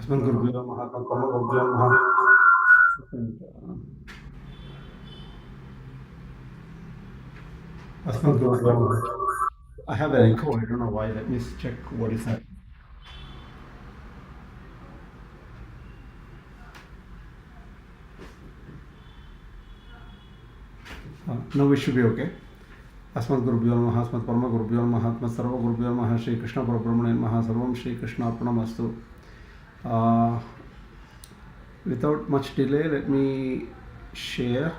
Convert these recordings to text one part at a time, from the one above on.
Asmagurubhyo Namaha, Karmagurubhyo Namaha. Asmagurubhyo Namaha. I have an echo, I don't know why. Let me check what is that. Now we should be okay. Asmagurubhyo Namaha, Asmat Parmagurubhyo Namaha, Asmat Sarvagurubhyo Namaha, Shri Krishna Parabrahmane Namaha, Sarvam Shri Krishna Arpanamastu. Without much delay, let me share.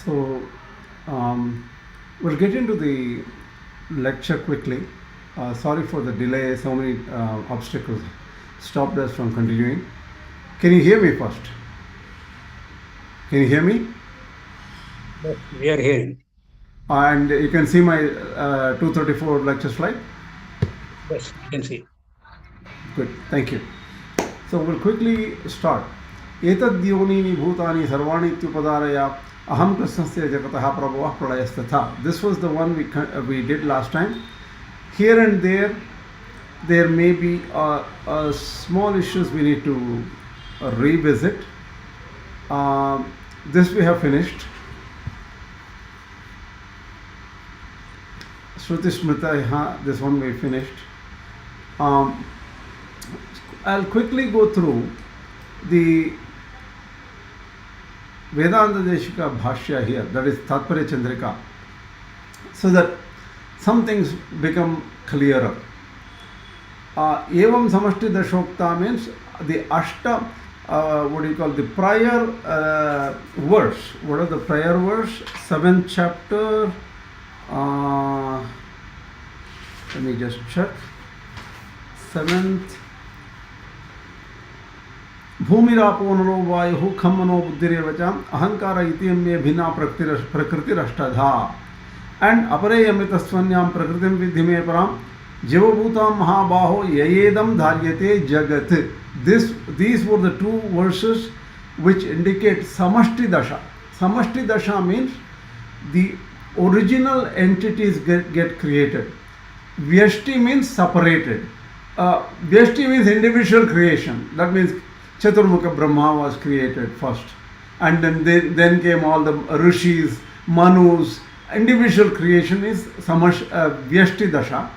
So, we'll get into the lecture quickly. Sorry for the delay, so many obstacles stopped us from continuing. Can you hear me first? Can you hear me? Yes, we are hearing. And you can see my 234 lecture slide? Yes, you can see. Good, thank you. So we'll quickly start. Etad yonini bhutani sarvani ityupadaraya aham krishnasya jagatah prabhavah pralayasthatha. This was the one we did last time. Here and there may be small issues we need to revisit. This we have finished. Shruti Smrita, this one we finished. I'll quickly go through the Vedanta Deshika Bhashya here, that is Tatparya Chandrika, so that some things become clearer. Evam Samashti Dashokta means the Ashta, the prior verse. What are the prior verse? 7th chapter. Let me just check. 7th. Bhumirapo nalo vayuhu khammano buddhirevacham ahankara itiyam me bhinna prakritirashtadha. And apare yamitasvanyam prakritim vidhi me param jivabhutam mahabaho yayedam dharyate jagat. These were the two verses which indicate samashti dasha. Samashti dasha means the original entities get created. Vyashti means separated. Vyashti means individual creation. That means Chaturmukha Brahma was created first, and then came all the rishis, manus. Individual creation is Vyashti Dasha.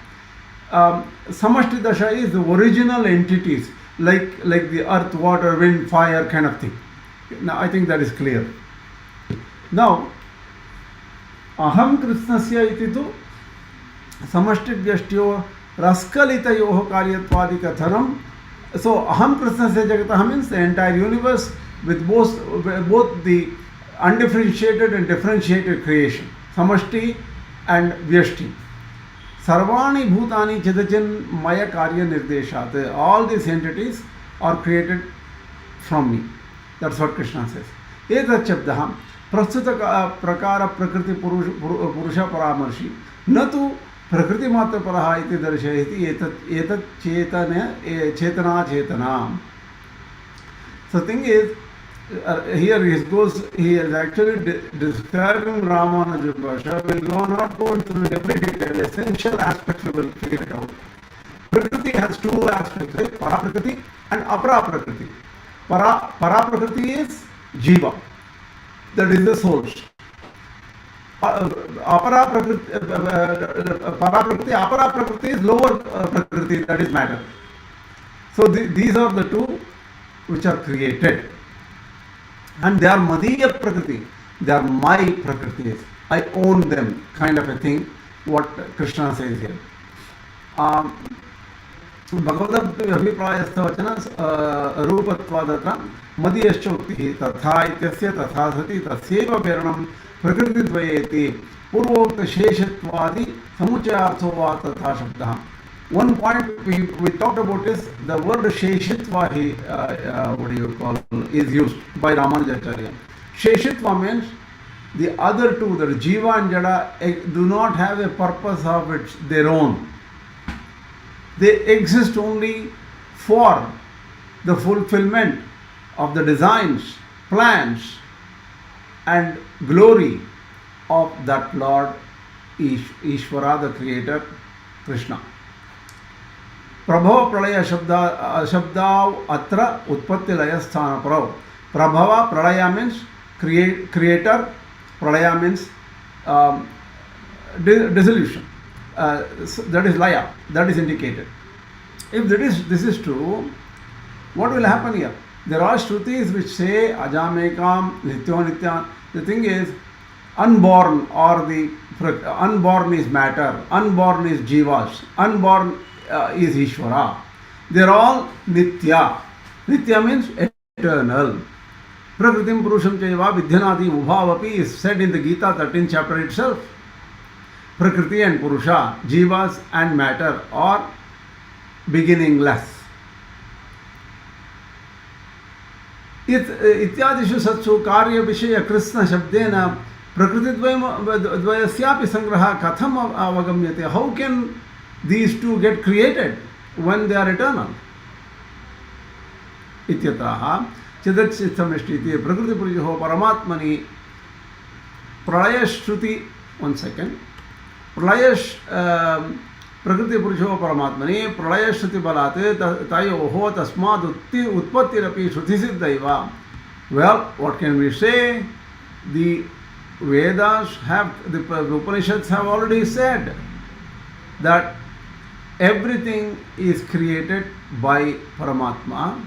Samashti Dasha is the original entities, like the earth, water, wind, fire kind of thing. Now I think that is clear. Now, Aham Krishnasya iti tu Samashti Vyashtyo Raskalitayoho Karyatwadi Katharam. So Aham Krishnasya Jagatah means the entire universe with both the undifferentiated and differentiated creation, Samashti and Vyashti. Sarvani Bhutani Chedachin Maya Karya Nirdeshat. All these entities are created from me. That's what Krishna says. Etat Shabdaham Prasthuta Prakara Prakriti Purusha Paramarshi Natu Prakriti Matra Paraha iti darshayati etat chetana chetana. So the thing is, here he is actually describing Ramanuja.org. We will not go into every detail. Essential aspects we will figure it out. Prakriti has two aspects, right? Paraprakriti and Aparaprakriti. Paraprakriti is Jiva, that is the source. Aparaprakriti is lower prakriti, that is matter. So these are the two which are created, and they are Madhya Prakriti, they are my Prakritis. I own them, kind of a thing, what Krishna says here. भगवदभिप्रायस्थवचन रूपत्वादत्र मदीयश्च उक्तिः तथा इत्यस्य तथा सति तस्यैव प्रेरणं प्रकृतिद्वयेति पूर्वोक्तशेषत्वादि समुच्चयार्थो वा तथा शब्दः. One point we talked about is the word sheshitva what do you call is used by Ramanuja.org. Sheshitva means the other two, the Jiva and Jada, do not have a purpose of their own. They exist only for the fulfillment of the designs, plans, and glory of that Lord Ishvara, the Creator, Krishna. प्रभव प्रलय शब्दाव अत्र उत्पत्ति लय स्थान परौ. प्रभव प्रलय means creator, pralaya means dissolution, that is laya, that is indicated. If this is true, what will happen here? There are shrutis which say ajamekam nityo nitya. The thing is, unborn or the unborn is matter, unborn is jivas, unborn is Ishvara. They are all nitya. Nitya means eternal. Prakritim Purusham Chaiva Vidyanadi Ubhavapi is said in the Gita 13th chapter itself. Prakriti and Purusha, Jivas and matter are beginningless. इत्यादिषु सत्सु कार्य विषय कृष्ण शब्देन प्रकृतिद्वयस्यापि संग्रहः कथम् अवगम्यते? How can these two get created when they are eternal? इत्यतः चिदच्चित्तमिष्टिति प्रकृतिपुरुषो परमात्मनि प्रलयश्रुति. One second. प्रकृतिपुरुषो परमात्मनि प्रलयश्रुति बलात् तयोः तस्माद् उत्पत्तिरपि श्रुतिसिद्धैव. Well, what can we say? The Vedas have, the Upanishads have already said that everything is created by Paramatma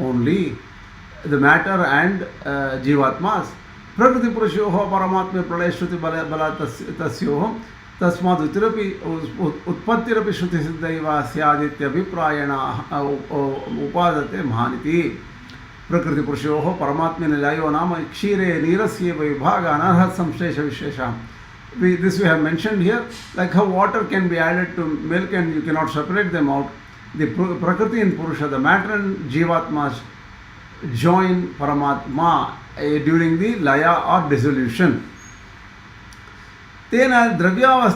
only, the matter and Jivatmas. Prakriti Purushoho Paramatma Pralaya Shruti Bala Tasyoho Tasmad Utpattirapi Shruti Siddhaiva Syaditya Viprayana Upadate Mahaniti. Prakriti Purushoho Paramatma Nilayo Nama Kshire Nirasye Vibhaga Anarhat Samshesha Vishesha. This we have mentioned here, like how water can be added to milk and you cannot separate them out. The Prakriti and Purusha, the matter and Jivatmas join Paramatma during the Laya or dissolution. Tena Dravya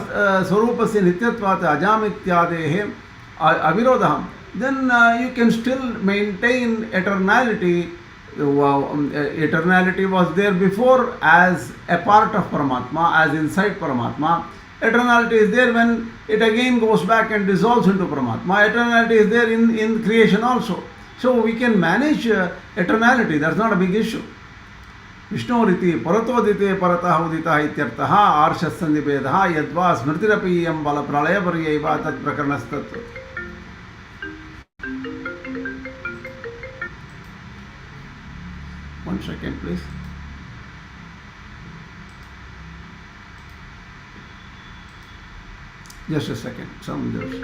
Swarupasya Nityatvat Ajamityadeh Avirodham. Then you can still maintain eternality. Eternality was there before as a part of Paramatma, as inside Paramatma. Eternality is there when it again goes back and dissolves into Paramatma. Eternality is there in creation also. So we can manage eternality, that's not a big issue. Vishnuriti paratodite paratah uditah ityartah arshasandibedha yadva smritirapi yam bala pralaya paryaiva tat prakaranastat. One second, please. Just a second. Some there's.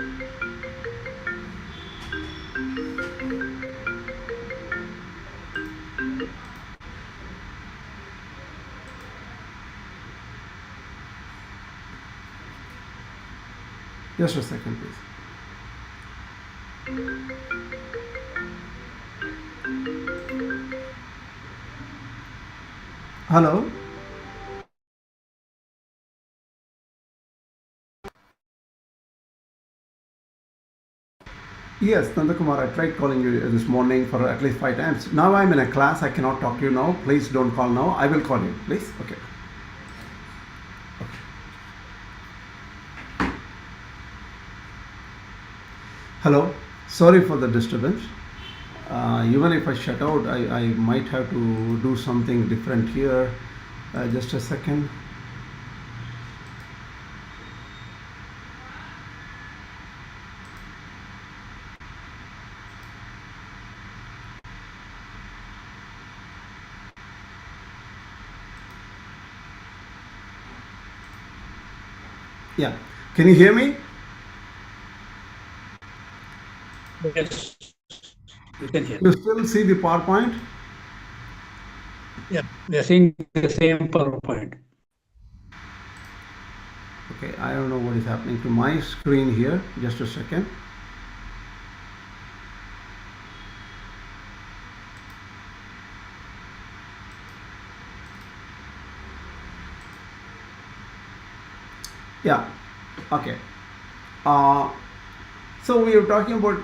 Just a second, please. Hello? Yes, Nandakumar, I tried calling you this morning for at least 5 times. Now I'm in a class, I cannot talk to you now. Please don't call now. I will call you, please. Okay. Hello, sorry for the disturbance. Even if I shut out, I might have to do something different here. Just a second. Yeah, can you hear me? Yes, you can hear. You still see the PowerPoint? Yeah, we are seeing the same PowerPoint. Okay, I don't know what is happening to my screen here. Just a second. Yeah, okay. So we are talking about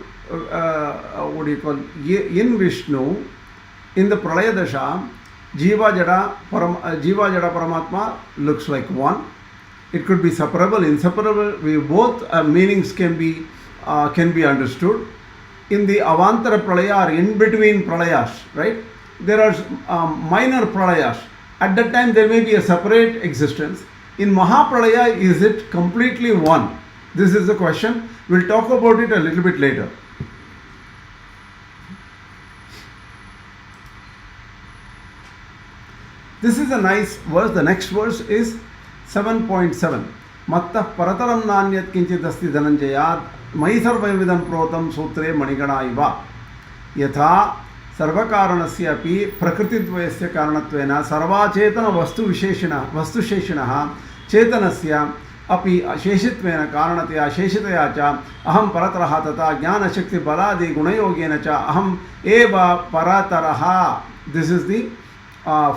what do you call in Vishnu, in the Pralaya Dasha, Jiva Jada Paramatma looks like one. It could be separable, inseparable. We both meanings can be understood. In the Avantara Pralaya or in between Pralayas, right? There are minor Pralayas. At that time, there may be a separate existence. In Mahapralaya, is it completely one? This is the question. We'll talk about it a little bit later. This is a nice verse. The next verse is 7.7. Mattah parataram nanyat kinchit asti dhananjayad mai sarvavidam protam sutre manigana iva yatha सर्वकारणस्य अपि प्रकृतिद्वयस्य कारणत्वेन सर्वाचेतन वस्तुशेषिणः चेतनस्य अपि शेषित्वेन कारणतया शेषितया च अहं परतरः तथा ज्ञानशक्तिबलादि गुणयोगेन च अहम् एव परतरः. This is the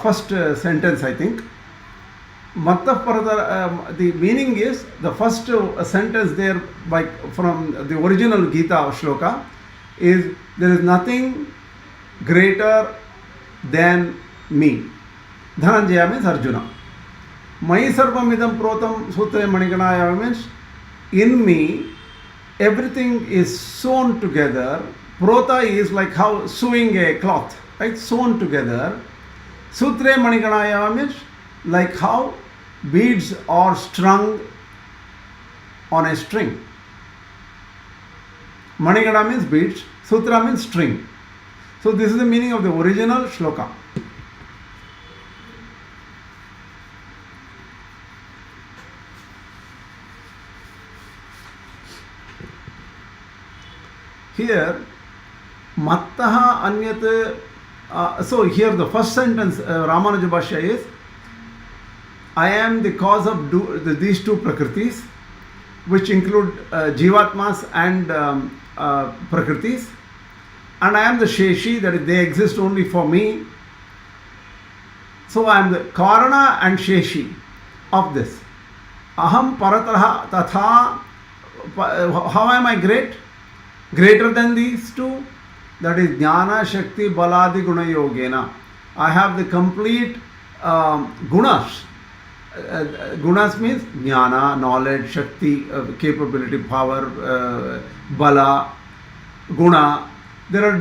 first sentence, I think. Mattah paratara, the meaning is the first sentence there from the original Gita shloka is there is nothing greater than me. Dhananjaya means Arjuna. Mai sarvamidam protam sutre maniganaya means in me everything is sewn together. Prota is like how sewing a cloth, right? Sewn together. Sutre maniganaya means like how beads are strung on a string. Manigana means beads, sutra means string. So this is the meaning of the original shloka. Here, mattaha anyat. So here the first sentence, Ramanuja Bhashya is, I am the cause of these two prakritis, which include jivatmas and prakritis. And I am the Sheshi, that is, they exist only for me. So I am the Karana and Sheshi of this. Aham Parataraha Tatha. How am I great? Greater than these two? That is Jnana Shakti Baladi Guna Yogena. I have the complete gunas. Gunas means Jnana, knowledge, Shakti, capability, power, Bala, Guna. There are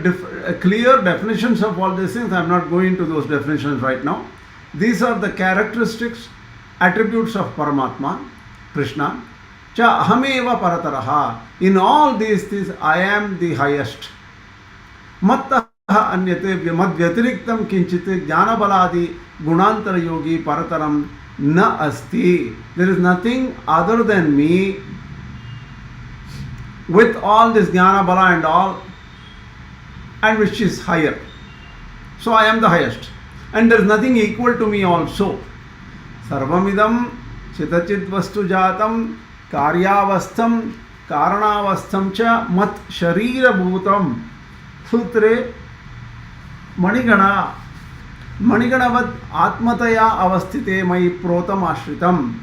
clear definitions of all these things. I am not going into those definitions right now. These are the characteristics, attributes of Paramatma, Krishna. Cha ahameva parataraha. In all these things, I am the highest. Mattaha anyate madvyatiriktam kinchit jnanabaladi gunantara yogi parataram na asti. There is nothing other than me with all this jnana bala and all, and which is higher. So I am the highest. And there is nothing equal to me also. Sarvamidam chitachit vastu jatam karyavastham karanavastham cha mat sharira bhutam sutre manigana maniganavad atmataya avasthite mai protam ashritam.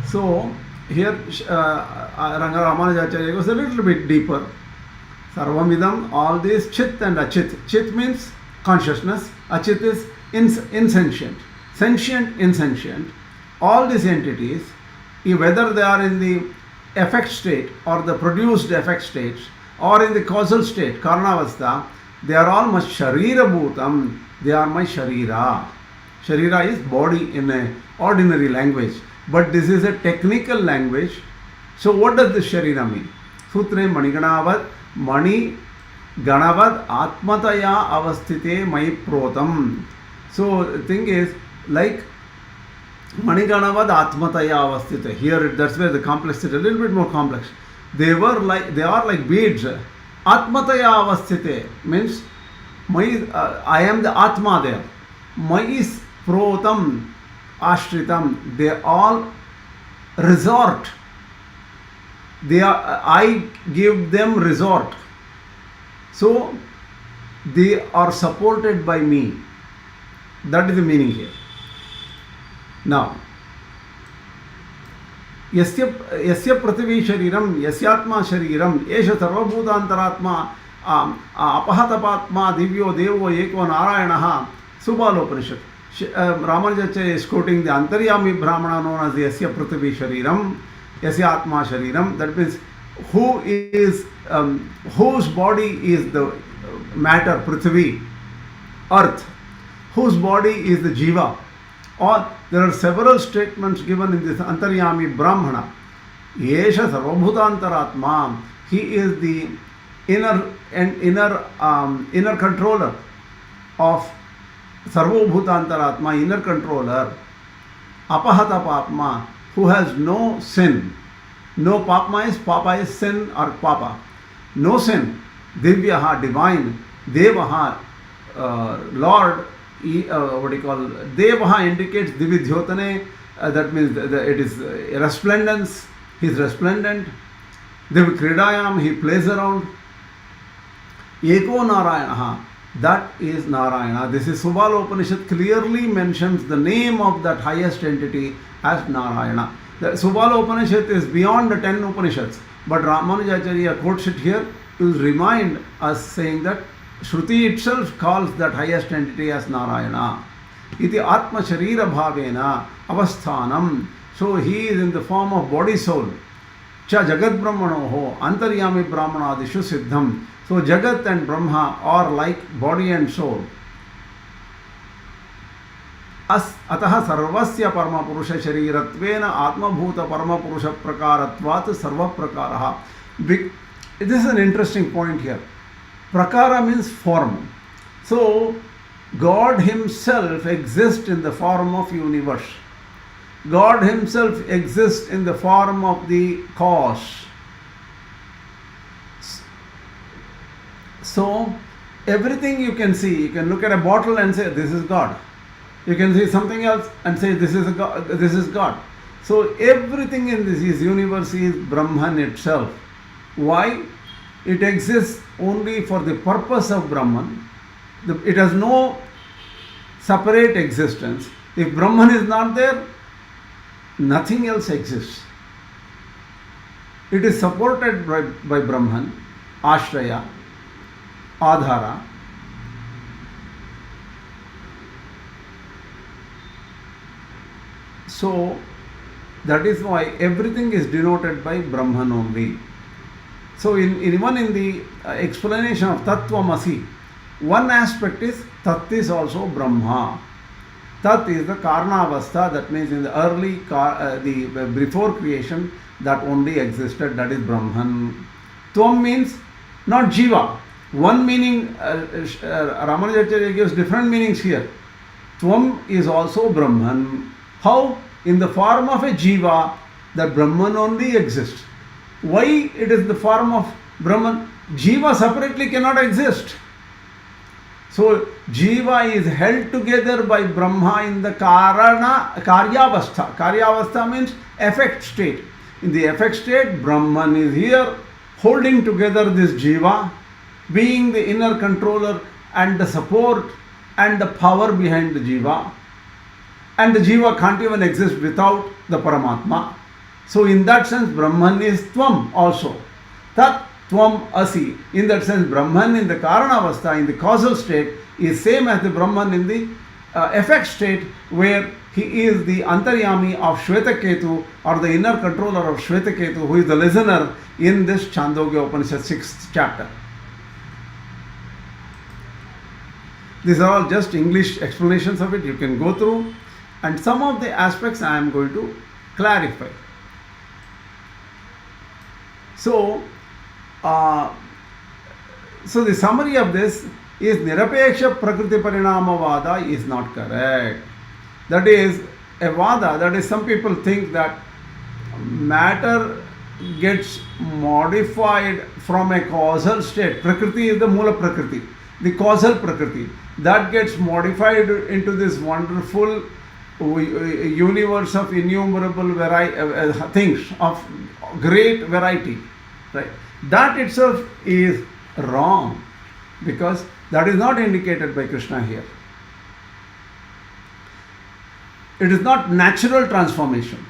So here Ramanuja.org goes a little bit deeper. Sarvamidam, all these chit and achit. Chit means consciousness, achit is insentient. Sentient, insentient. All these entities, whether they are in the effect state or the produced effect states or in the causal state, karanavastha, they are all my sharira bhutam. They are my sharira. Sharira is body in a ordinary language. But this is a technical language. So what does the sharira mean? Sutre maniganavad Mani Ganavad Atmataya Avasthite Mai Protam. So the thing is, like Mani Ganavad Atmataya Avasthite. Here that's where the complexity is a little bit more complex. They are like beads Atmataya avasthite means I am the Atma there. Mayis protam ashritam. They all resort. I give them resort. So they are supported by me. That is the meaning here. Now, यस्य पृथिवी शरीरम यस्यात्मा शरीरम एष सर्वभूतांतरात्मा अपहतपात्मा दिव्यो देवो एको नारायणः सुबालोपनिषत् Ramanuja is quoting the Antaryami Brahmana known as Yasya Prithvi Shariram, Yasya Atma Shariram. That means whose body is the matter, Prithvi, earth, whose body is the Jiva. Or there are several statements given in this Antaryami Brahmana. Yesha Sarvabhutantaratma. He is the inner controller of Sarvabhutantaratma, inner controller. Apahata Papma, who has no sin. No Papa is sin or Papa. No sin. Divyaha, divine. Devaha, Lord. What do you call Devaha indicates Dividhyotane, that means it is resplendence. He is resplendent. Divikridayam, he plays around. Eko Narayanaha, that is Narayana. This is Subala Upanishad clearly mentions the name of that highest entity as Narayana. The Subala Upanishad is beyond the 10 Upanishads, but Ramanuja quotes it here to remind us, saying that Shruti itself calls that highest entity as Narayana. Iti Atma Sharira Bhavena Avasthanam. So he is in the form of body soul. Cha Jagat Brahmanoho Antaryami Brahmanadishu Siddham. So Jagat and Brahma are like body and soul. Ataha Sarvasya Parma Purusha Sharirattvena Atma Bhuta Parma Purusha Prakaratvat Sarva Prakaraha. This is an interesting point here. Prakara means form. So God himself exists in the form of universe. God himself exists in the form of the cause. So everything you can see, you can look at a bottle and say this is God. You can see something else and say this is God. So everything in this universe is Brahman itself. Why? It exists only for the purpose of Brahman. It has no separate existence. If Brahman is not there, nothing else exists. It is supported by Brahman, Ashraya, Adhara. So that is why everything is denoted by Brahman only. So even in the explanation of Tattvamasi, one aspect is Tat is also Brahma. Tat is the Karnavastha, that means in the early, before creation, that only existed, that is Brahman. Tvam means not Jiva. One meaning, Ramanuja gives different meanings here. Tvam is also Brahman. How? In the form of a Jiva, that Brahman only exists. Why it is the form of Brahman? Jiva separately cannot exist. So Jiva is held together by Brahma in the Karyavastha. Karyavastha means effect state. In the effect state, Brahman is here holding together this Jiva, being the inner controller and the support and the power behind the Jiva. And the Jiva can't even exist without the Paramatma. So in that sense, Brahman is Tvam also. Tat Tvam Asi. In that sense, Brahman in the Karanavastha, in the causal state, is same as the Brahman in the effect state, where he is the Antaryami of Shvetaketu, or the inner controller of Shvetaketu, who is the listener in this Chandogya Upanishad 6th chapter. These are all just English explanations of it. You can go through, and some of the aspects I am going to clarify. So the summary of this is Nirapeksha Prakriti Parinamavada is not correct. That is a Vada, that is, some people think that matter gets modified from a causal state. Prakriti is the Mula Prakriti, the causal Prakriti. That gets modified into this wonderful universe of innumerable things of great variety. Right? That itself is wrong, because that is not indicated by Krishna here. It is not natural transformation.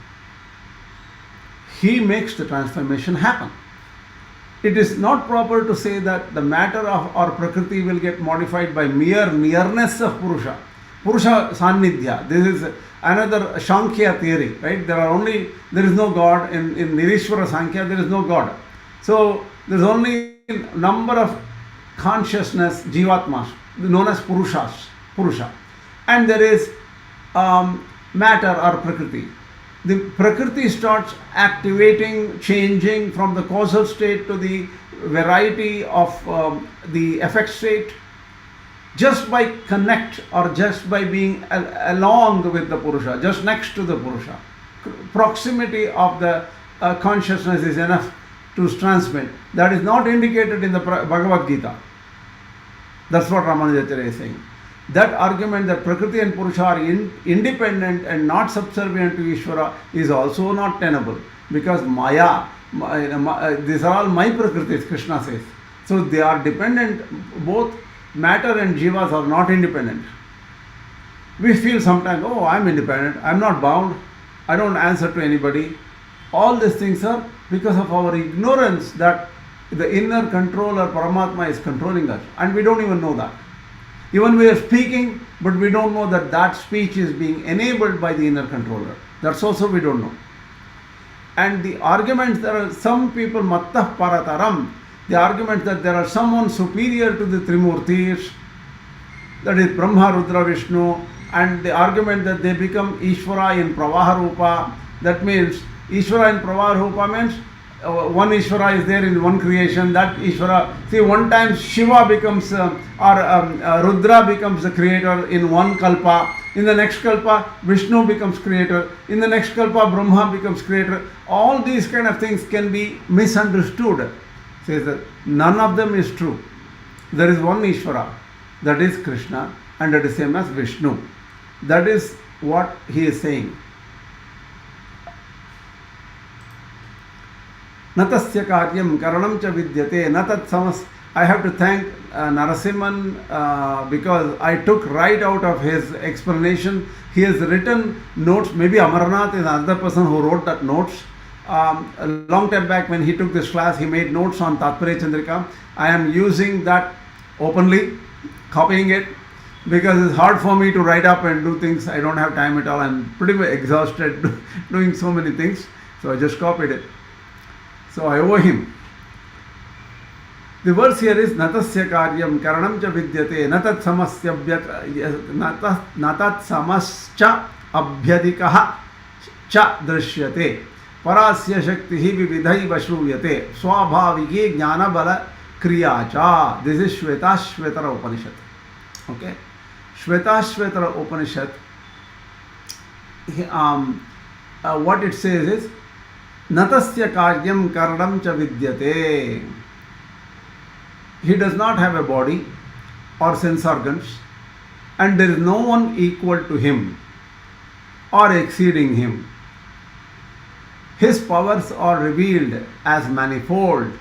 He makes the transformation happen. It is not proper to say that the matter of or Prakriti will get modified by mere nearness of Purusha. Purusha Sannidhya. This is another Sankhya theory, right? There is no God. In Nirishwara Sankhya, there is no God. So there is only number of consciousness, Jivatmas, known as Purusha. And there is matter or Prakriti. The Prakriti starts activating, changing from the causal state to the variety of the effect state just by connect or just by being along with the Purusha, just next to the Purusha. Proximity of the consciousness is enough to transmit. That is not indicated in the Bhagavad-Gita. That's what Ramanuja.org is saying. That argument that Prakriti and Purusha are independent and not subservient to Ishvara is also not tenable, because Maya, these are all my Prakritis, Krishna says. So they are dependent, both matter and Jivas are not independent. We feel sometimes, oh, I'm independent, I'm not bound, I don't answer to anybody. All these things are because of our ignorance that the inner controller Paramatma is controlling us, and we don't even know that. Even we are speaking, but we don't know that that speech is being enabled by the inner controller. That's also we don't know. And the arguments, there are some people, mattah parataram, the argument that there are someone superior to the Trimurtis, that is Brahma, Rudra, Vishnu, and the argument that they become Ishvara in Pravaha Rupa, that means Ishvara in Pravaha Rupa means one Ishvara is there in one creation, that Ishvara, see, one time Shiva becomes Rudra becomes the creator in one kalpa, in the next kalpa Vishnu becomes creator, in the next kalpa Brahma becomes creator. All these kind of things can be misunderstood. Says that none of them is true. There is one Ishvara, that is Krishna, and that is same as Vishnu. That is what he is saying. Natasya karyam karanam cha vidyate natat samas. I have to thank Narasimhan because I took right out of his explanation. He has written notes. Maybe Amarnath is another person who wrote that notes. A long time back when he took this class, he made notes on Tatparya Chandrika. I am using that openly, copying it, because it's hard for me to write up and do things. I don't have time at all. I'm pretty much exhausted doing so many things. So I just copied it. So I owe him. The verse here is Natasya karyam karanam cha vidyate natat samascha abhyadikaha cha drishyate parasya shaktihi vividhaiva shruyate swabhavike jnana bala kriya cha. This is Shvetashvetara Upanishad. Okay, Shvetashvetara Upanishad. What it says is Natasya karyam karanam cha vidyate. He does not have a body or sense organs, and there is no one equal to him or exceeding him. His powers are revealed as manifold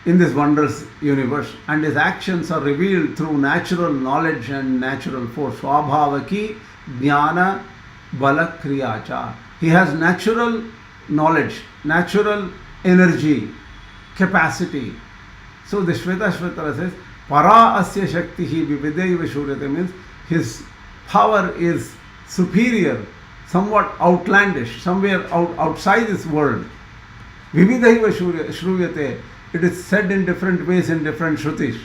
in this wondrous universe, and his actions are revealed through natural knowledge and natural force. Swabhavaki jnana bala kriyacha. He has natural knowledge, natural energy, capacity. So the Shvetashvetara says, Para asya shaktihi vividaiva shuryate, means his power is superior, somewhat outlandish, somewhere outside this world. Vividaiva shruyate, it is said in different ways in different shrutis.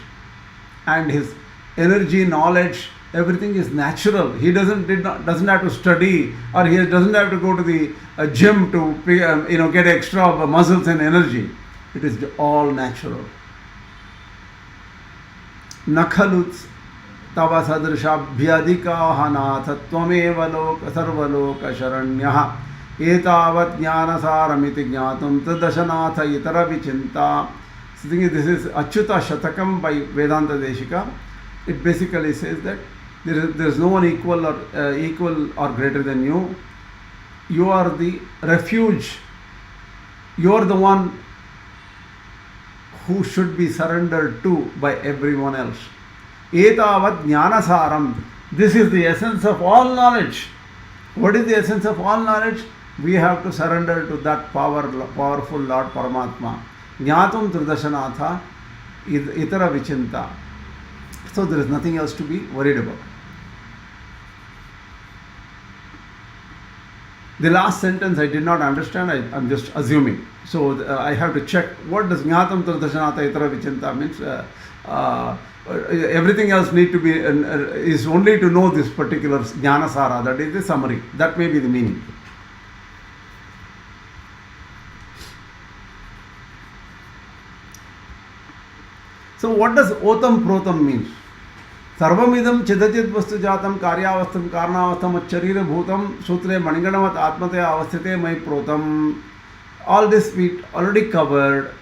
And his energy, knowledge, everything is natural. He doesn't have to study, or he doesn't have to go to the gym to get extra muscles and energy. It is all natural. Nakhaluts tava sadrishabhyadikaha nath tvameva loka sarvaloka sharanyah. Etavat jnanasaramiti jnatum tadashanatha itara vichinta. So this is Achyuta Shatakam by Vedanta Deshika. It basically says that there is no one equal or greater than you. You are the refuge. You are the one who should be surrendered to by everyone else. Etavat jnanasaram. This is the essence of all knowledge. What is the essence of all knowledge? We have to surrender to that powerful Lord Paramatma. Jnatum tridashanatha itara vichinta. So there is nothing else to be worried about. The last sentence I did not understand. I'm just assuming. So I have to check what does Jnatam Tradashanata Itara Vichinta means. Everything else need to be is only to know this particular Jnanasara. That is the summary. That may be the meaning. So what does Otam Protam mean? सर्वमिदं चिदचित वस्तु जातम कार्यावस्थम कारणावस्थम शरीर भूतम सूत्रे मणिगणवत आत्मते अवस्थिते मयि प्रोतम. All this we already covered.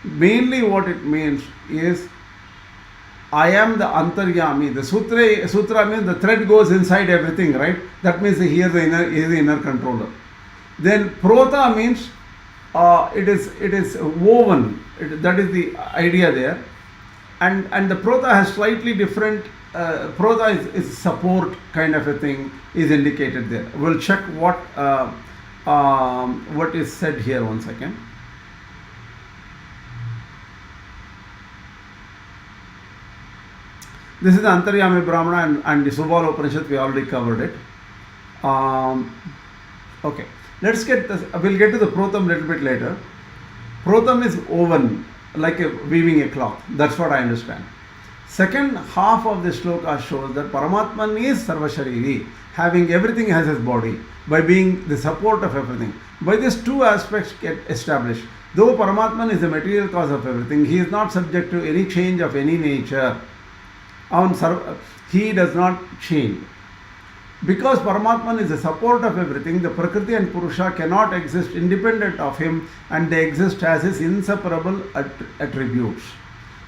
Mainly what it means is I am the antaryami. The sutra means the thread goes inside everything, right? That means here he is the inner controller. Then prota means it is woven. That is the idea there. And the prota has slightly different. Prota is support kind of a thing is indicated there. We'll check what is said here. 1 second. This is the Antaryami Brahmana and the Subala Upanishad. We already covered it. Okay, let's get this. We'll get to the Protam a little bit later. Protam is woven like weaving a cloth. That's what I understand. Second half of the shloka shows that Paramatman is Sarvashariri, having everything as his body, by being the support of everything. By these two aspects get established. Though Paramatman is the material cause of everything, he is not subject to any change of any nature. He does not change. Because Paramatman is the support of everything, the Prakriti and Purusha cannot exist independent of him, and they exist as his inseparable attributes.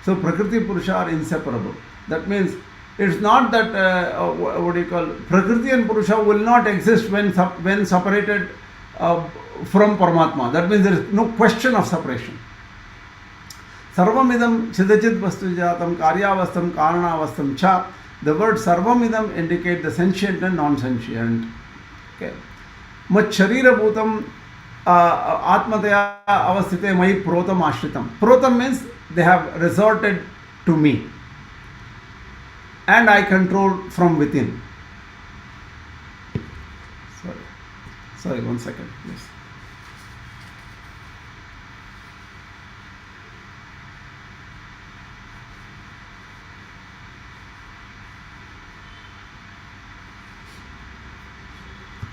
So Prakriti and Purusha are inseparable. That means it's not that Prakriti and Purusha will not exist when separated from Paramatma. That means there is no question of separation. Sarvamidam chidachit vastu jatam karyavastam karanavastam cha. The word sarvamidam indicate the sentient and non-sentient. Okay. Mat sharira bhutam atmataya avasthite mai protam ashritam. Protam means they have resorted to me and I control from within. Sorry, 1 second, please.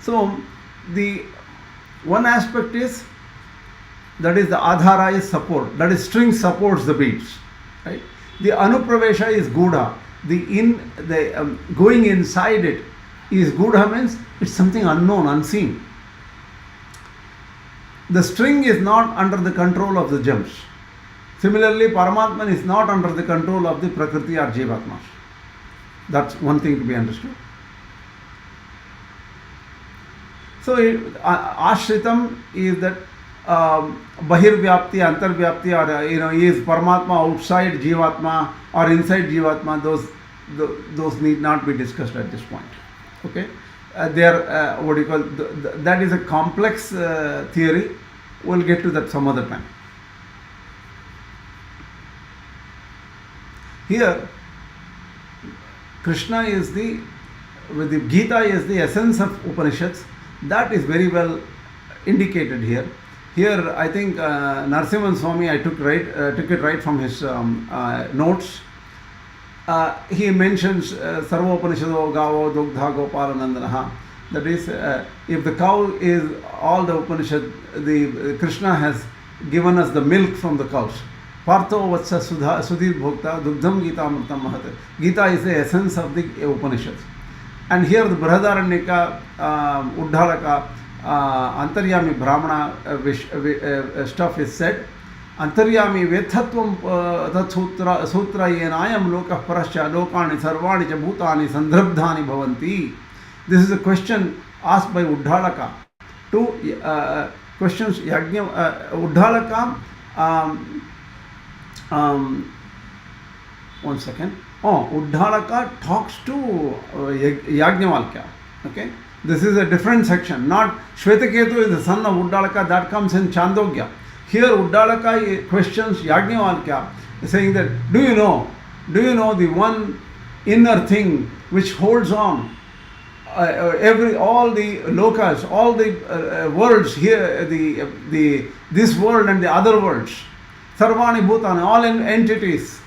So the one aspect is that is the adhara is support, that is string supports the beats, right? The anupravesha is gudha. The going inside it is gudha, means it's something unknown, unseen. The string is not under the control of the gems. Similarly, Paramatman is not under the control of the Prakriti or Jivatmas. That's one thing to be understood. So ashritam is that bahirvyapti, antarvyapti, or is Paramatma outside Jivatma or inside Jivatma. Those need not be discussed at this point. Okay, they are that is a complex theory. We'll get to that some other time. Here, Krishna is the Gita is the essence of Upanishads. That is very well indicated here. Here, I think Narasimhan Swami, I took it right from his notes. He mentions Sarva Upanishado Gavo Dugdha Gopalanandanaha. That is, if the cow is all the Upanishad, the Krishna has given us the milk from the cows. Partho Vatsa Sudhir Bhokta Dugdham Gita Amritam Mahat. Gita is the essence of the Upanishads. And here the Brihadaranyaka, Uddhalaka, Antaryami Brahmana stuff is said. Antaryami Vethatvam Tat Sutra Yenayam Lokah Parascha Lokani Sarvani Cha Bhutani Sandrabdhani Bhavanti. This is a question asked by Uddhalaka. Two questions. Uddhalaka. One second. Uddhalaka talks to Yajnavalkya. Okay. This is a different section. Not Shvetaketu is the son of Uddhalaka, that comes in Chandogya. Here Uddhalaka questions Yajnavalkya, saying that, do you know the one inner thing which holds on all the lokas, all the worlds here, this world and the other worlds, Sarvani Bhutani, all entities,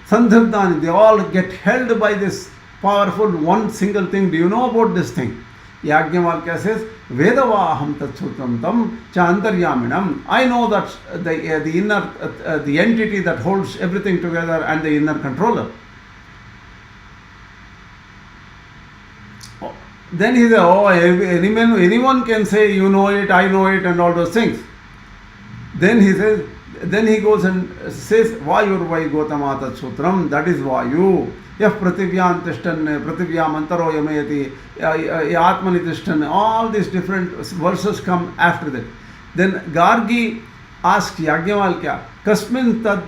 Sandhibdani, they all get held by this powerful one single thing. Do you know about this thing? Yajnavalkya says, Vedavaham Tatsutam Tam Chantaryaminam. I know that the inner, the entity that holds everything together and the inner controller. Then he said, anyone can say, you know it, I know it, and all those things. Then he says, then he goes and says, Vayurvai Gotama Tat Sutram, that is Vayu. Yah Prativyam Tishtan, Prativyam Antaro Yamayati, Atmani Tishtan, all these different verses come after that. Then Gargi asks Yajnavalkya, Kasmin tad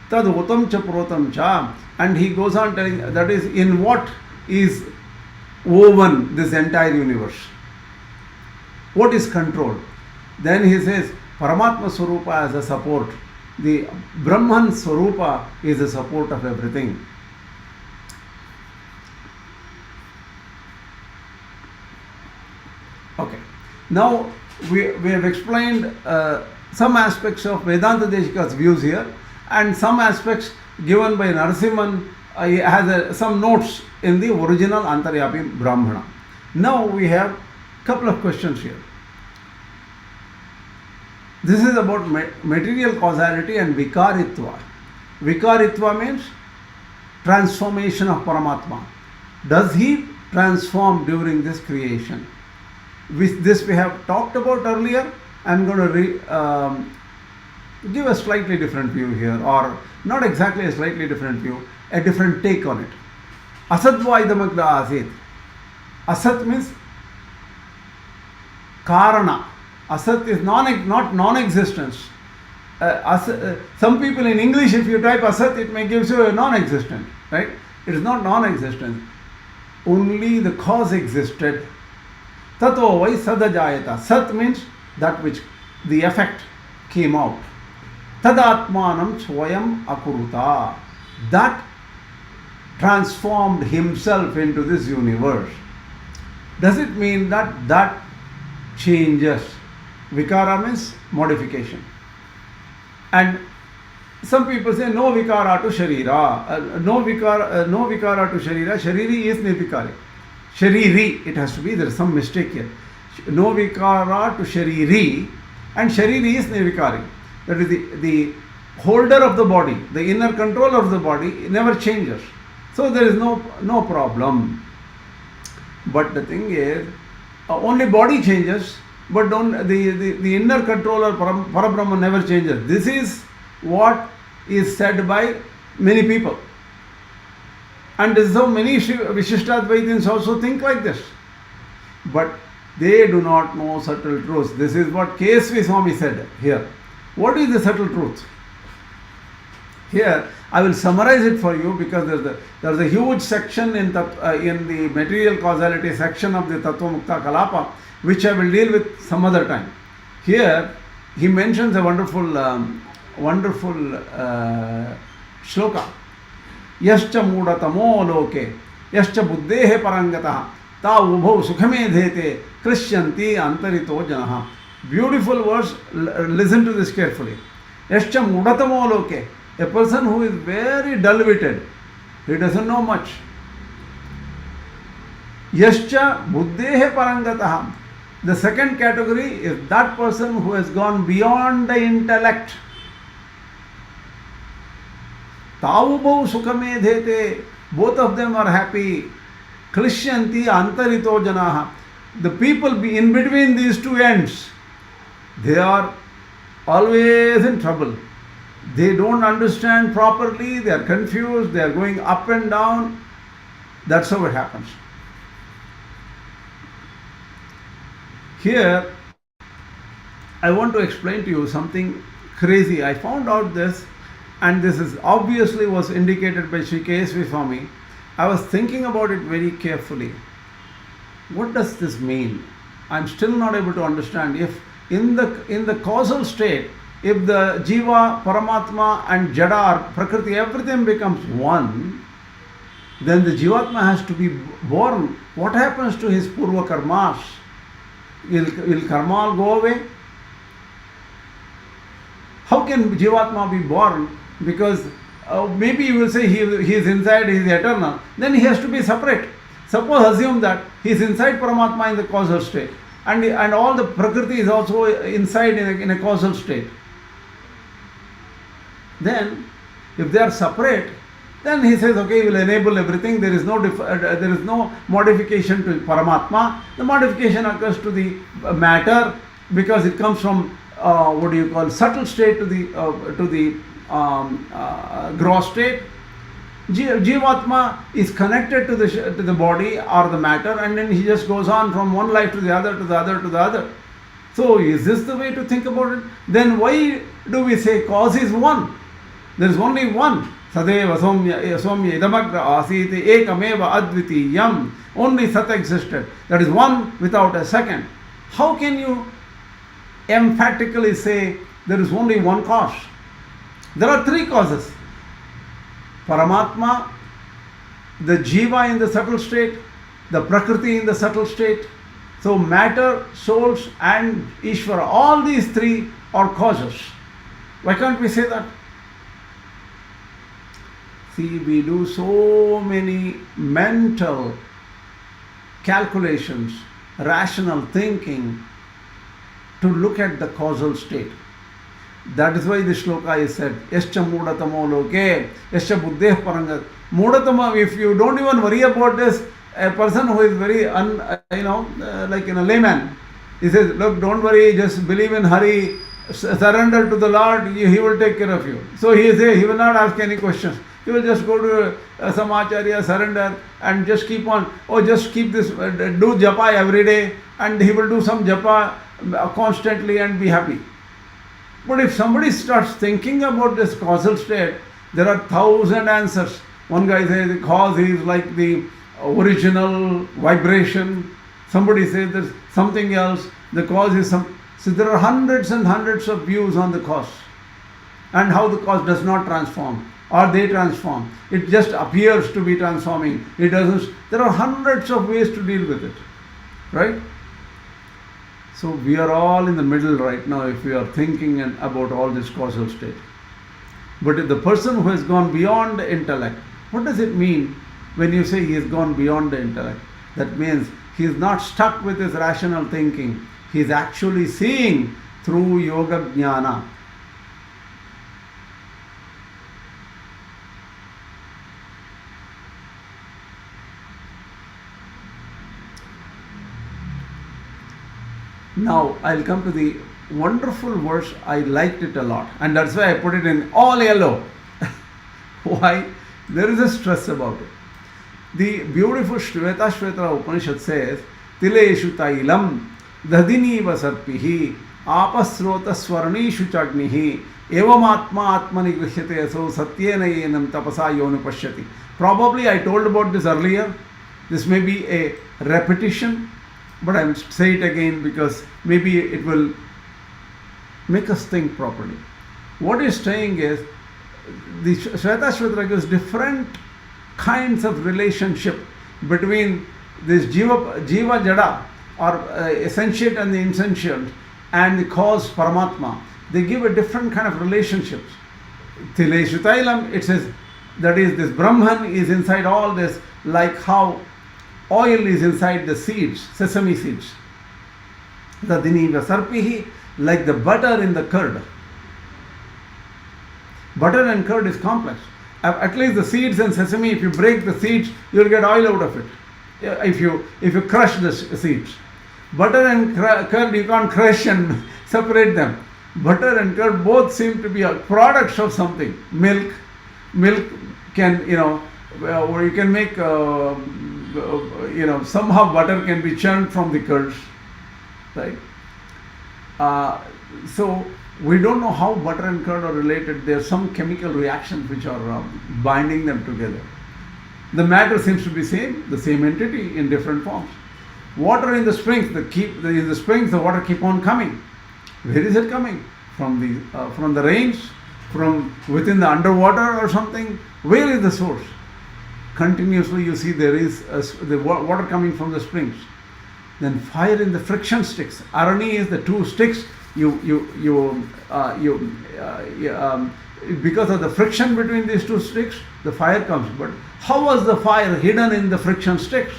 utam cha protam cha, and he goes on telling, that is, in what is woven this entire universe? What is controlled? Then he says, Paramatma Swarupa as a support. The Brahman Swarupa is the support of everything. Okay. Now we have explained some aspects of Vedanta Deshika's views here, and some aspects given by Narasimhan. He has some notes in the original Antaryami Brahmana. Now we have a couple of questions here. This is about material causality and Vikaritva. Vikaritva means transformation of Paramatma. Does he transform during this creation? With this we have talked about earlier. I am going to give a slightly different view here, or not exactly a slightly different view, a different take on it. Asatva idamagda asit. Asat means Karana. Asat is not non-existence. Some people in English, if you type Asat, it may give you a non-existent, right? It is not non-existent. Only the cause existed. Tato vai sadajayata. Sat means that which the effect came out. Tadatmanam swayam akuruta. That transformed himself into this universe. Does it mean that changes? Vikara means modification. And some people say no vikara to sharira. No vikara to sharira. Shariri is nirvikari. Shariri, it has to be, there is some mistake here. No vikara to shariri, and shariri is nirvikari. That is the holder of the body, the inner controller of the body, never changes. So there is no problem. But the thing is, only body changes, but the inner controller, Parabrahma, never changes. This is what is said by many people. And so many Vishishtadvaitins also think like this. But they do not know subtle truths. This is what K.S.V. Swami said here. What is the subtle truth? Here, I will summarize it for you, because there is a huge section in the material causality section of the Tattva Mukta Kalapa, which I will deal with some other time. Here, he mentions a wonderful shloka. Yascha mudatamo loke, yascha buddhehe parangataha, ta ubhau sukhamedhete, krishyanti antarito janaha. Beautiful words, listen to this carefully. Yascha mudatamo loke, a person who is very dull-witted, he doesn't know much. Yascha buddhehe parangataha. The second category is that person who has gone beyond the intellect. Taubau sukhamedhete, both of them are happy. Klishyanti antarito janaha. the people in between these two ends, they are always in trouble. They don't understand properly, they are confused, they are going up and down. That's how it happens. Here, I want to explain to you something crazy. I found out this, and this is obviously was indicated by Sri K.S.V. Swami. I was thinking about it very carefully. What does this mean? I'm still not able to understand. If in the causal state, if the Jiva, Paramatma and Jada, Prakriti, everything becomes one, then the Jivatma has to be born. What happens to his Purva Karmas? Will karma all go away? How can Jivatma be born? Because maybe you will say he is inside, he is eternal. Then he has to be separate. Suppose assume that he is inside Paramatma in the causal state, and all the Prakriti is also inside in a causal state. Then, if they are separate, then he says, okay, he will enable everything. There is no modification to Paramatma. The modification occurs to the matter because it comes from subtle state to the gross state. Jivatma is connected to the body or the matter, and then he just goes on from one life to the other, to the other, to the other. So, is this the way to think about it? Then why do we say cause is one? There is only one. Sadeva Somya Idamagra Asiti Ekameva Advitiyam. Only Sat existed. That is one without a second. How can you emphatically say there is only one cause? There are three causes. Paramatma, the Jiva in the subtle state, the Prakriti in the subtle state. So matter, souls and Ishvara, all these three are causes. Why can't we say that? See, we do so many mental calculations, rational thinking to look at the causal state. That is why the shloka is said, Yascha Mudatamo Loke, Yascha Buddheh Parangat. Mudatama, if you don't even worry about this, a person who is very, like in a layman, he says, look, don't worry, just believe in Hari, surrender to the Lord, He will take care of you. So he will not ask any questions. He will just go to some acharya, surrender, and just keep on, just keep this, do japa every day, and he will do some japa constantly and be happy. But if somebody starts thinking about this causal state, there are 1,000 answers. One guy says the cause is like the original vibration. Somebody says there's something else. The cause is some. So there are hundreds and hundreds of views on the cause and how the cause does not transform. Or they transform. It just appears to be transforming. It doesn't. There are hundreds of ways to deal with it. Right? So we are all in the middle right now if we are thinking about all this causal state. But if the person who has gone beyond the intellect, what does it mean when you say he has gone beyond the intellect? That means he is not stuck with his rational thinking. He is actually seeing through yoga jnana. Now I'll come to the wonderful verse. I liked it a lot, and that's why I put it in all yellow. Why? There is a stress about it. The beautiful Shvetashvetara Upanishad says, Tileshu tailam dadini vasarpihi apasrota swarnishu chagnihi evamatma atmani grishyate so satyena yenam tapasa yonupashyati. Probably I told about this earlier. This may be a repetition, but I will say it again because maybe it will make us think properly. What he's saying is, the Shvetashvetara gives different kinds of relationship between this Jiva Jada, or essentiate and the insentient, and the cause Paramatma. They give a different kind of relationships. Tileshu Tailam, it says, that is, this Brahman is inside all this, like how oil is inside the seeds, sesame seeds. Dadini vasarpihi, like the butter in the curd. Butter and curd is complex. At least the seeds and sesame, if you break the seeds, you will get oil out of it. If you crush the seeds. Butter and curd, you can't crush and separate them. Butter and curd both seem to be products of something. Milk can, or you can make, somehow butter can be churned from the curds, right? So we don't know how butter and curd are related. There are some chemical reactions which are binding them together. The matter seems to be the same entity in different forms. Water in the springs, in the springs the water keep on coming. Where is it coming? From the rains, from within the underwater or something? Where is the source? Continuously you see there is the water coming from the springs. Then fire in the friction sticks. Arani is the two sticks. Because of the friction between these two sticks, the fire comes. But how was the fire hidden in the friction sticks?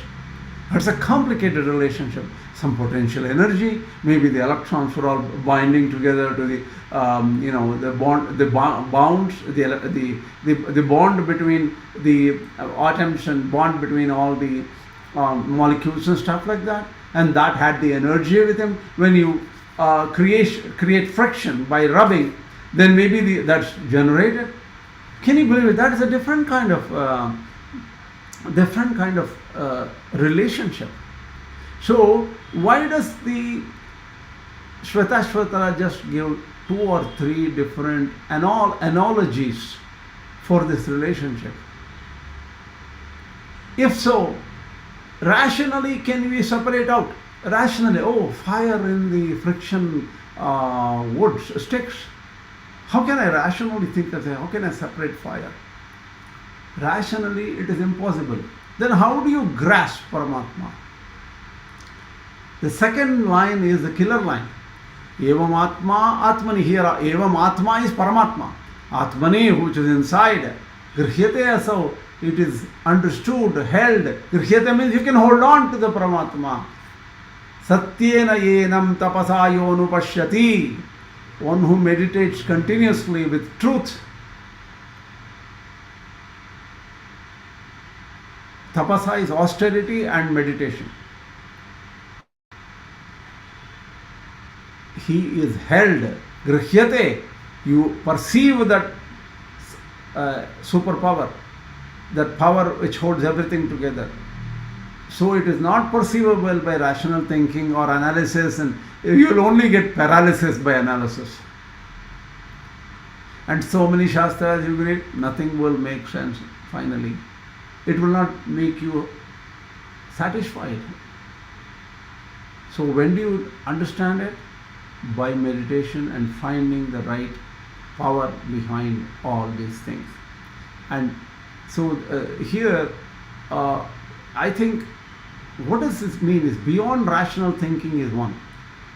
It's a complicated relationship. Some potential energy, maybe the electrons were all binding together to the bonds, the bond between the atoms and bond between all the molecules and stuff like that, and that had the energy with them. When you create friction by rubbing, then maybe that's generated. Can you believe it? That is a different kind of relationship. So why does the Shvetashvatara just give 2 or 3 different analogies for this relationship? If so, rationally can we separate out? Rationally, fire in the friction wood sticks. How can I rationally think of that? How can I separate fire? Rationally, it is impossible. Then how do you grasp Paramatma? The second line is the killer line. Evam Atma Atmani. Here, Evam Atma is Paramatma. Atmani, which is inside. Grihyate, so it is understood, held. Grihyate means you can hold on to the Paramatma. Satyena yenam tapasayo anupashyati. One who meditates continuously with truth. Tapasa is austerity and meditation. He is held. Grihyate. You perceive that superpower, that power which holds everything together. So it is not perceivable by rational thinking or analysis, and you will only get paralysis by analysis. And so many shastras you read, nothing will make sense finally. It will not make you satisfied. So when do you understand it? By meditation and finding the right power behind all these things. And so here, I think what does this mean is beyond rational thinking is one.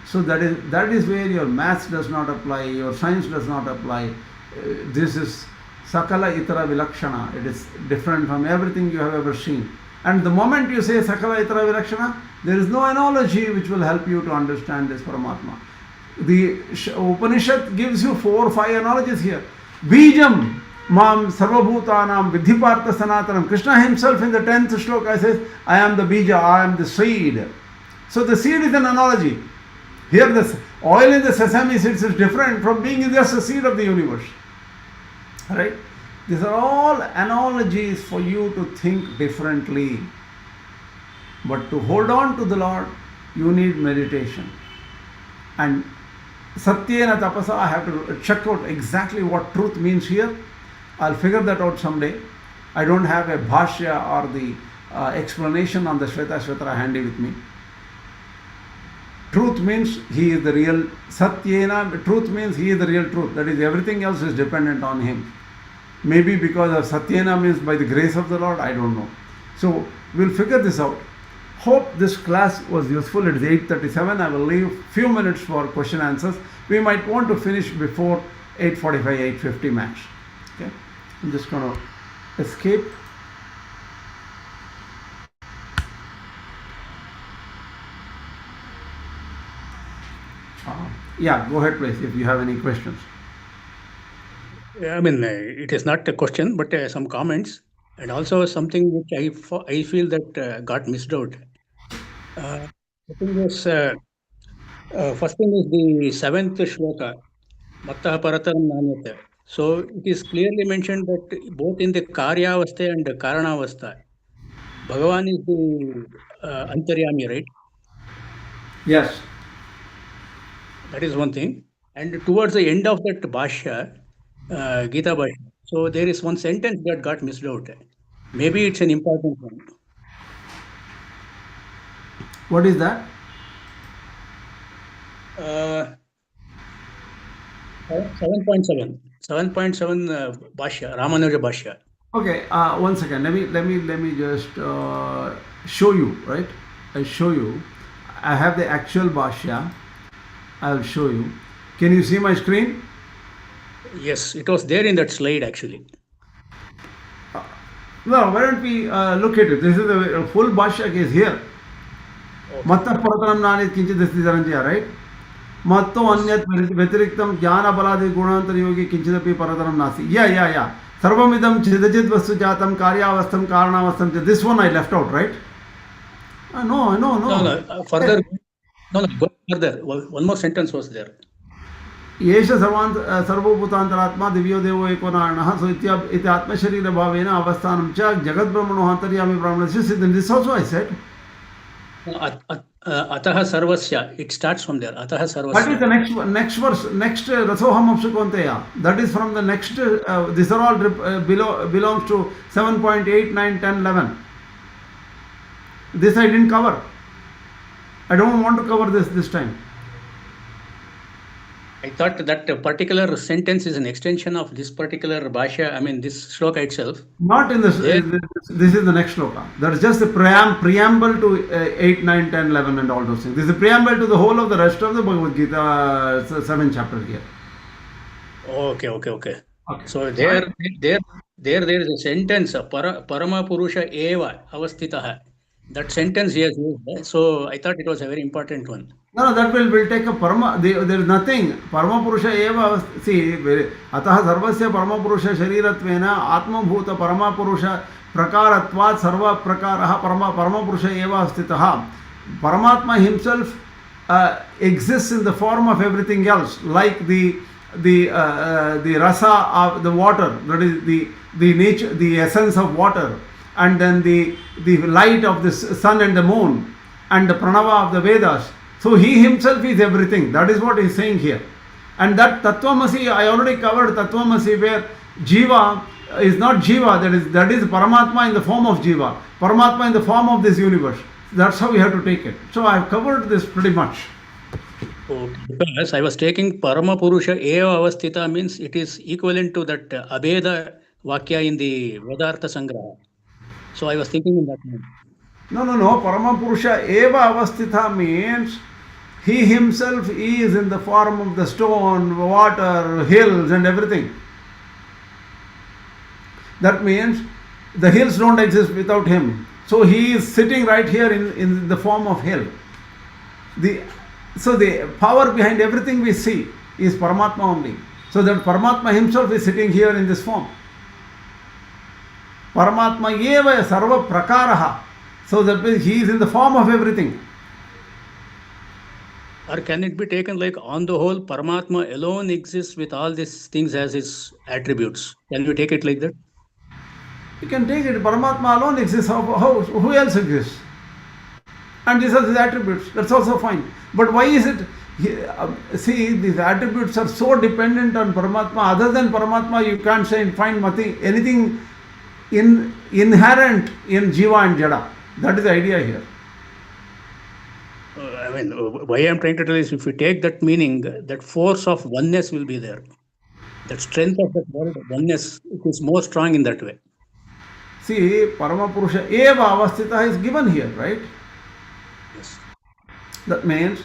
So that is where your maths does not apply, your science does not apply. This is Sakala Itara Vilakshana. It is different from everything you have ever seen. And the moment you say Sakala Itara Vilakshana, there is no analogy which will help you to understand this Paramatma. The Upanishad gives you 4 or 5 analogies here. Bijam Mam Sarvabhutanam Vidhipartha Sanatanam. Krishna himself in the 10th shloka says, I am the bija, I am the seed. So the seed is an analogy. Here the oil in the sesame seeds is different from being just a seed of the universe. Right? These are all analogies for you to think differently. But to hold on to the Lord, you need meditation. And Satyena Tapasa, I have to check out exactly what truth means here. I'll figure that out someday. I don't have a bhashya or the explanation on the Shvetashvatara handy with me. Truth means he is the real Satyena. Truth means he is the real truth. That is, everything else is dependent on him. Maybe because of Satyena means by the grace of the Lord, I don't know. So we'll figure this out. Hope this class was useful. It is 8:37. I will leave few minutes for question answers. We might want to finish before 8:45, 8:50 max. Okay. I'm just going to escape. Yeah, go ahead, please, if you have any questions. I mean, it is not a question, but some comments, and also something which I feel that got missed out. The thing is, first thing is the seventh shloka, Mattah Parataram Nanyate. So it is clearly mentioned that both in the Karyavastha and the Karanavastha, Bhagavan is the Antaryami, right? Yes. That is one thing. And towards the end of that Bhashya, Gita Bhashya, so there is one sentence that got missed out. Maybe it's an important one. What is that? 7.7. 7.7 Bhashya, Ramanuja Bhashya. Okay, one second. Let me just show you. Right, I show you. I have the actual Bhashya. I'll show you. Can you see my screen? Yes, it was there in that slide actually. No, why don't we look at it? This is the full Bhashya is here. Mattah Parataram Nanit Kinchit Dharanjya, right? Matto Anyat Vetiriktam Jnana Baladi Gunantar Yogi Kinchidapi Parataram Nasi. Yeah. Sarvamidam Chidajit Vastu Jatam Karyavastam Karanavastam. This one I left out, right? No. No, further. No, go further. One more sentence was there. येष सर्वभूतांतरात्मा दिव्यो देवो एको नारायणः सो इति आत्मशरीर भावेन अवस्थानं च जगद्ब्रह्मणो अंतर्यामी ब्रह्मणस्य this also I said. Atah sarvasya. It starts from there. Atah sarvasya. That is the next verse, next Rasoham Apsukonteya. That is from the next, these are all belongs to 7.8, 9, 10, 11. This I didn't cover. I don't want to cover this time. I thought that particular sentence is an extension of this particular Bhashya, I mean this shloka itself. Not in this, this is the next shloka. That is just the preamble to 8, 9, 10, 11 and all those things. This is the preamble to the whole of the rest of the Bhagavad-Gita, 7th chapter here. Okay. So there is a sentence, Parama Purusha Eva Avastitaha. That sentence he has used. So I thought it was a very important one. No, that will take a Parama. There is nothing. Parama Purusha Eva. See, Atah Sarvasya Parama Purusha Sharirattvena Atma Bhuta Parama Purusha Prakaratvat Sarva Prakaraha Parama Purusha Eva Astitaha. Paramatma himself exists in the form of everything else, like the rasa of the water, that is the nature, the essence of water, and then the light of the sun and the moon, and the pranava of the Vedas. So he himself is everything. That is what he is saying here. And that Tattvamasi, I already covered Tattvamasi, where Jiva is not Jiva, that is Paramatma in the form of Jiva, Paramatma in the form of this universe. That's how we have to take it. So I have covered this pretty much. Okay. Because I was taking Parama Purusha Eva Avastita means it is equivalent to that Abheda Vakya in the Vedartha Sangraha. So I was thinking in that way. No. Parama Purusha Eva Avastita means he himself is in the form of the stone, water, hills and everything. That means the hills don't exist without him. So he is sitting right here in the form of hill. So the power behind everything we see is Paramatma only. So that Paramatma himself is sitting here in this form. Paramatma eva sarva prakaraha. So that means he is in the form of everything. Or can it be taken like on the whole, Paramatma alone exists with all these things as his attributes? Can we take it like that? You can take it, Paramatma alone exists. Who else exists? And these are his attributes. That's also fine. But why is it? See, these attributes are so dependent on Paramatma. Other than Paramatma, you can't find anything inherent in Jiva and Jada. That is the idea here. Why I'm trying to tell is if we take that meaning, that force of oneness will be there. That strength of that word, oneness, it is more strong in that way. See, Parama Purusha Eva Avastita is given here, right? Yes. That means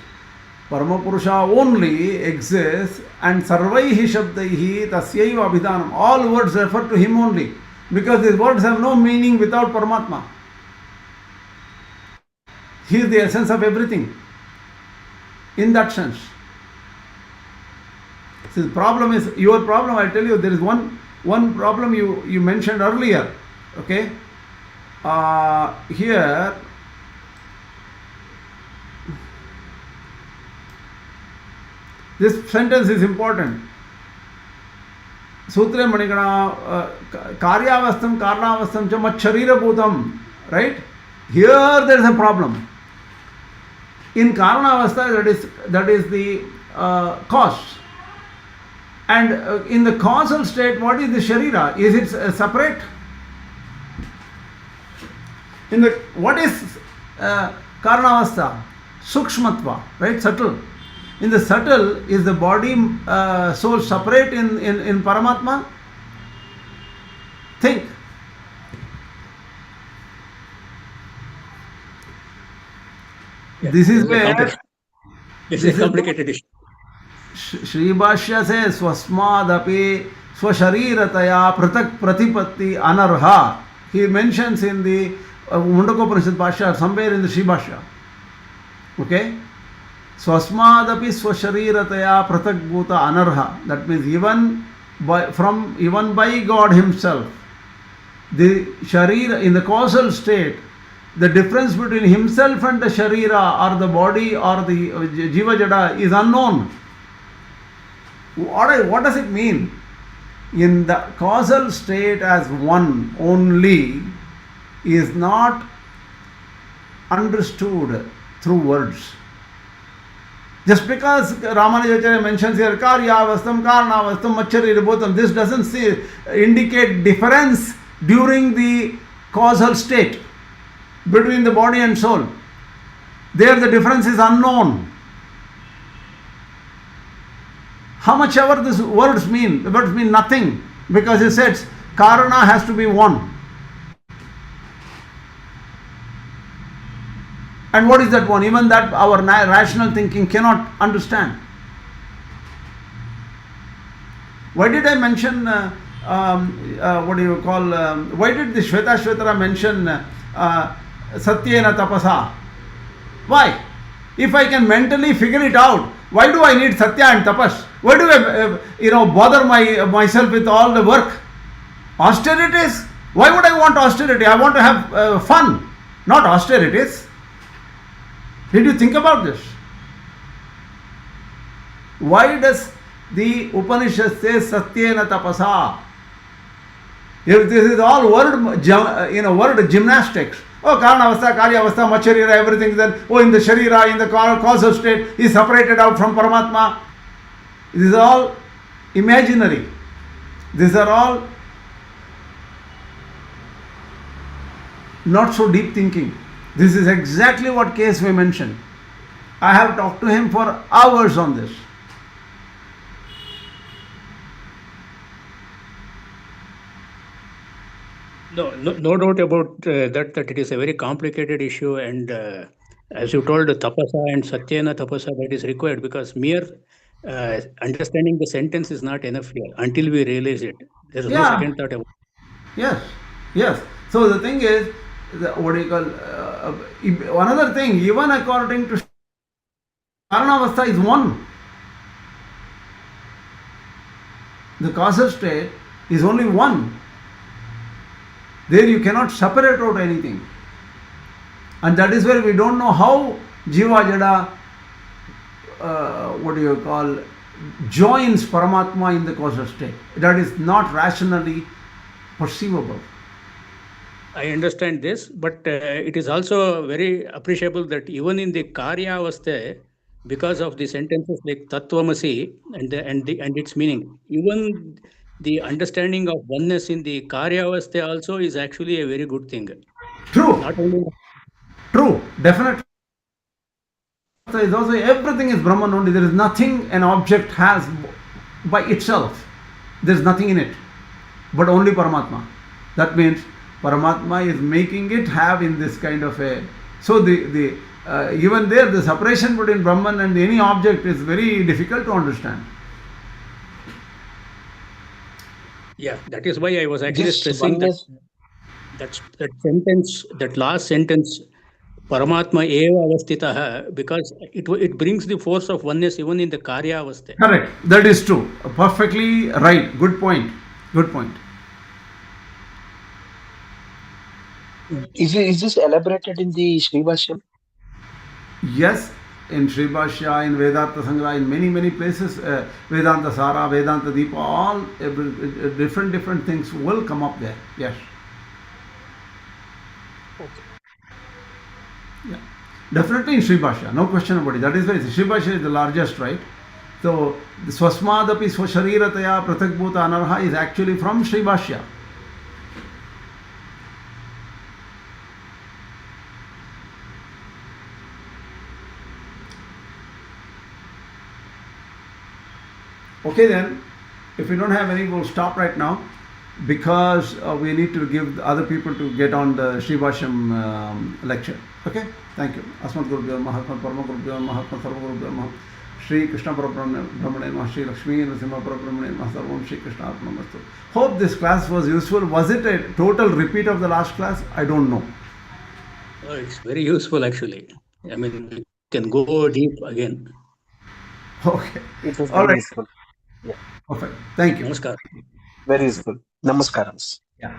Parama Purusha only exists and Sarvaihi Shabdaihi Tasyaiva Abhidanam. All words refer to him only because these words have no meaning without Paramatma. He is the essence of everything. In that sense. See, the problem is, your problem, I tell you, there is one problem you mentioned earlier. Okay? Here, This sentence is important. Sutre Manikana Karyavastam Karnavastam cha mat sharira bhutam. Right? Here there is a problem. In Karanavastha, that is the cause. And in the causal state, what is the Sharira? Is it separate? What is Karanavastha? Sukshmatva, right? Subtle. In the subtle, is the body soul separate in Paramatma? Think. Yeah, This is where it's a complicated issue. श्रीभाष्य से स्वस्मादपि स्वशरीरतया पृथक प्रतिपत्ति अनर्हा. He mentions in the Mundakopanishad Bhashya, somewhere in the Shribhashya. Okay? Swasmadapi swasharirataya pratak bhuta anarha. That means even by God Himself, the Sharira in the causal state, the difference between Himself and the Sharira or the body or the Jiva Jada is unknown. What does it mean? In the causal state as one only is not understood through words. Just because Ramanuja.org mentions here Karyavastam, Karnavastam, Machariribotam, this doesn't indicate difference during the causal state between the body and soul. There the difference is unknown. How much ever these words mean, the words mean nothing, because it says Karana has to be one. And what is that one? Even that our rational thinking cannot understand. Why did I mention, why did the Shvetashvetara mention Satyena Tapasa? Why? If I can mentally figure it out, why do I need Satya and Tapas? Why do I bother myself with all the work? Austerities? Why would I want austerity? I want to have fun, not austerities. Did you think about this? Why does the Upanishad say Satyena Tapasa? If this is all word gymnastics. Oh, Karanavastha, Karyavastha, Macharira, everything, then, in the Sharira, in the causal state, is separated out from Paramatma. These are all imaginary. These are all not so deep thinking. This is exactly what case we mentioned. I have talked to him for hours on this. No doubt about that it is a very complicated issue, and as you told, tapasa and satyena tapasa, that is required, because mere understanding the sentence is not enough here until we realize it. There is no second thought about it. Yes. So the thing is, another thing, even according to Karanavastha is one. The causal state is only one. There you cannot separate out anything. And that is where we don't know how Jiva Jada, joins Paramatma in the causal state. That is not rationally perceivable. I understand this, but it is also very appreciable that even in the Karya Avastha, because of the sentences like Tattvamasi and its meaning, even the understanding of oneness in the Karya Avastha also is actually a very good thing. True. Not only True, definitely. Is also everything is Brahman only. There is nothing an object has by itself. There is nothing in it, but only Paramatma. That means Paramatma is making it have in this kind of a. So the even there the separation between Brahman and any object is very difficult to understand. Yeah, that is why I was actually stressing that sentence, that last sentence, Paramatma eva avastitaha, because it brings the force of oneness even in the Karya Avastha. Correct. That is true. Perfectly right. Good point. Good point. Is this elaborated in the Srivashyam? Yes, in Sri Bhashya, in Vedanta Sangra, in many places, Vedanta Sara, Vedanta Deepa, all different things will come up there. Yes. Okay. Yeah. Definitely in Sri Bhashya, no question about it. That is why Sri Bhashya is the largest, right? So, the Swasmadapi Swasharirataya Prathakbhuta Anarha is actually from Sri Bhashya. Okay then, if we don't have any, we'll stop right now because we need to give the other people to get on the Sri Bhashyam lecture. Okay? Thank you. Asmat Gurubhyo Mahatma Parama Gurubhyo Mahatma Sarva Gurubhyo Mahatma Shri Krishna Parabrahmane Maha Shri Lakshmi Narasimha Parabrahmane Maha Sarvam Shri Krishna Arpanamastu. Hope this class was useful. Was it a total repeat of the last class? I don't know. Oh, it's very useful actually. I mean, we can go deep again. Okay. It was All very right. useful. Yeah, Perfect. Thank you. Namaskar. very useful. Namaskaram. Yeah.